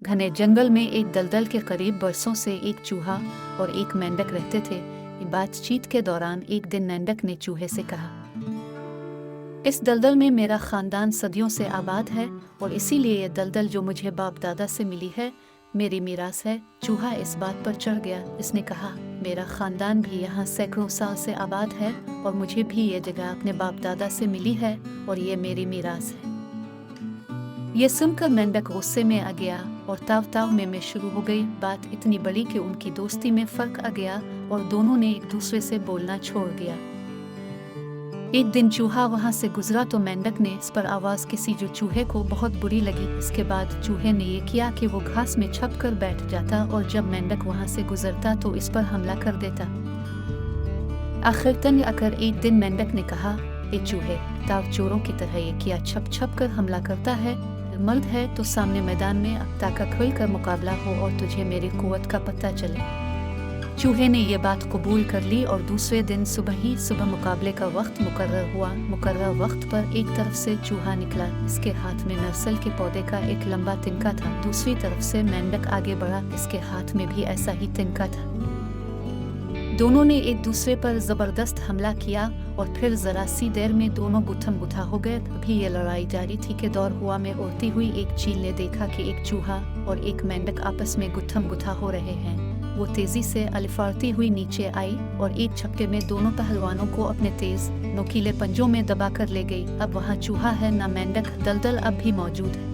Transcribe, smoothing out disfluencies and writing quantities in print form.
घने जंगल में एक दलदल के करीब बरसों से एक चूहा और एक मेंढक रहते थे। बातचीत के दौरान एक दिन मेंढक ने चूहे से कहा, इस दलदल में मेरा खानदान सदियों से आबाद है और इसीलिए ये दलदल जो मुझे बाप दादा से मिली है मेरी मीरास है। चूहा इस बात पर चढ़ गया। इसने कहा, मेरा खानदान भी यहाँ सैकड़ों साल से आबाद है और मुझे भी ये जगह अपने बाप दादा से मिली है और ये मेरी मीरास है। ये सुनकर मेंढक गुस्से में आ गया और ताव ताव में शुरू हो गई बात इतनी बड़ी कि उनकी दोस्ती में फर्क आ गया और दोनों ने एक दूसरे से बोलना छोड़ दिया। एक दिन चूहा वहां से गुजरा तो मेंढक ने इस पर आवाज किसी जो चूहे को बहुत बुरी लगी। इसके बाद चूहे ने ये किया कि वो घास में छप कर बैठ जाता और जब मेंढक वहां से गुजरता तो इस पर हमला कर देता। आखिर तंग आकर एक दिन मेंढक ने कहा, ए चूहे, ताव चोरों की तरह ये किया छप छप कर हमला करता है। मर्द है तो सामने मैदान में अब ताकत खुल कर मुकाबला हो और तुझे मेरी कुव्वत का पता चले। चूहे ने यह बात कबूल कर ली और दूसरे दिन सुबह मुकाबले का वक्त मुकर्रर हुआ। मुकर्रर वक्त पर एक तरफ से चूहा निकला। इसके हाथ में नरसल के पौधे का एक लंबा तिनका था। दूसरी तरफ से मेंढक आगे बढ़ा। इसके हाथ में भी ऐसा ही तिनका था। दोनों ने एक दूसरे पर जबरदस्त हमला किया और फिर जरा सी देर में दोनों गुत्थम गुथा हो गए। अभी ये लड़ाई जारी थी कि दौर हुआ में उड़ती हुई एक चील ने देखा कि एक चूहा और एक मेंढक आपस में गुत्थम गुथा हो रहे हैं। वो तेजी से अलिफारती हुई नीचे आई और एक झपके में दोनों पहलवानों को अपने तेज नोकीले पंजों में दबाकर ले गई। अब वहाँ चूहा है न मेंढक। दलदल अब भी मौजूद है।